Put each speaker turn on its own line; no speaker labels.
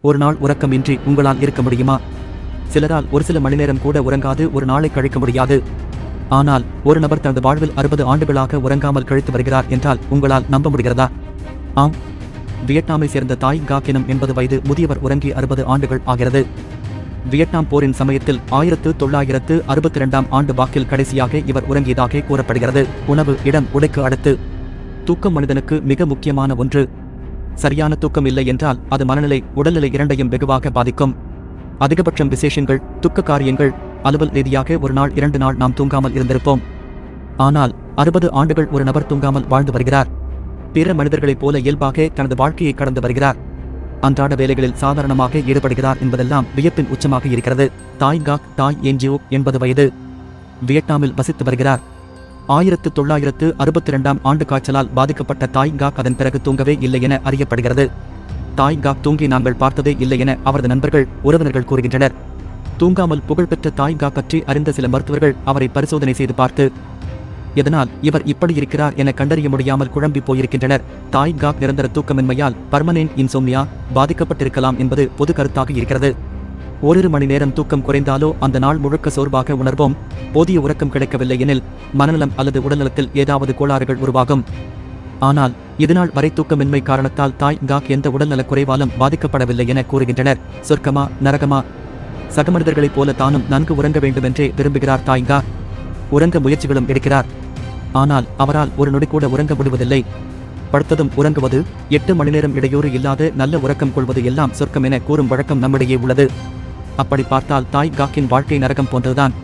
ஒரு நாள் உறக்கமின்றி உங்களால் இருக்க முடியுமா? சிலரால் ஒரு சில மணி நேரம் கூட உறங்காது ஒரு நாளை கழிக்க முடியாது. ஆனால் ஒரு நபர் தனது வாழ்வில் 60 ஆண்டுகளாக உறங்காமல் கழித்து வருகிறார் என்றால் உங்களால் நம்ப முடிகிறதா? ஆம், வியட்நாமை சேர்ந்த தாய் காக் எனும் 80 வயது முதியவர் உறங்கி 60 ஆண்டுகள் ஆகிறது. வியட்நாம் போரின் சமயத்தில் 1962ஆம் ஆண்டு வாக்கில் கடைசியாக இவர் உறங்கியதாக கூறப்படுகிறது. உணவு, இடம், உடைக்கு அடுத்து தூக்கம் மனிதனுக்கு மிக முக்கியமான ஒன்று. சரியான தூக்கம் இல்லை என்றால் அது மனநிலை, உடல்நிலை இரண்டையும் வெகுவாக பாதிக்கும். அதிகபட்சம் விசேஷங்கள், துக்க காரியங்கள், அலுவல் ரீதியாக ஒரு நாள் 2 நாள் நாம் தூங்காமல் இருந்திருப்போம். ஆனால் 60 ஆண்டுகள் ஒரு நபர் தூங்காமல் வாழ்ந்து வருகிறார். பிற மனிதர்களைப் போல இயல்பாக தனது வாழ்க்கையை கடந்து வருகிறார். அன்றாட வேலைகளில் சாதாரணமாக ஈடுபடுகிறார் என்பதெல்லாம் வியப்பின் உச்சமாக இருக்கிறது. தாய் காக் தாய் என்ஜிஓ 80 வயது, வியட்நாமில் வசித்து வருகிறார். 1962ஆம் ஆண்டு காய்ச்சலால் பாதிக்கப்பட்ட தாய் காக் அதன் பிறகு தூங்கவே இல்லை என அறியப்படுகிறது. தாய் காக் தூங்கி நாங்கள் பார்த்ததே இல்லை என அவரது நண்பர்கள், உறவினர்கள் கூறுகின்றனர். தூங்காமல் புகழ்பெற்ற தாய் காக் பற்றி அறிந்த சில மருத்துவர்கள் அவரை பரிசோதனை செய்து பார்த்து எதனால் இவர் இப்படி இருக்கிறார் என கண்டறிய முடியாமல் குழம்பி போயிருக்கின்றனர். தாய் காக் நிரந்தர தூக்கமின்மையால் பர்மனென்ட் இன்சோம்னியா பாதிக்கப்பட்டிருக்கலாம் என்பது பொது கருத்தாக இருக்கிறது. ஓரிரு மணி நேரம் தூக்கம் குறைந்தாலோ அந்த நாள் முழுக்க சோர்வாக உணர்வோம். போதிய உறக்கம் கிடைக்கவில்லை எனில் மனநலம் அல்லது உடல்நலத்தில் ஏதாவது கோளாறுகள் உருவாகும். ஆனால் இதுநாள் வரை தூக்கமின்மை காரணத்தால் தாய் காக் எந்த உடல்நலக் குறைவாலும் பாதிக்கப்படவில்லை என கூறுகின்றனர். சொர்க்கமா நரகமா? சக மனிதர்களைப் போல தானும் நன்கு உறங்க வேண்டுமென்றே விரும்புகிறார் தாய் காக். உறங்க முயற்சிகளும் எடுக்கிறார். ஆனால் அவரால் ஒரு நொடி கூட உறங்க முடிவதில்லை. படுத்ததும் உறங்குவது, 8 மணி நேரம் இடையூறு இல்லாத நல்ல உறக்கம் கொள்வது எல்லாம் சொர்க்கம் என கூறும் வழக்கம் நம்மிடையே உள்ளது. அப்படி பார்த்தால் தாய் காக்கின் வாழ்க்கை நரகம் போன்றதுதான்.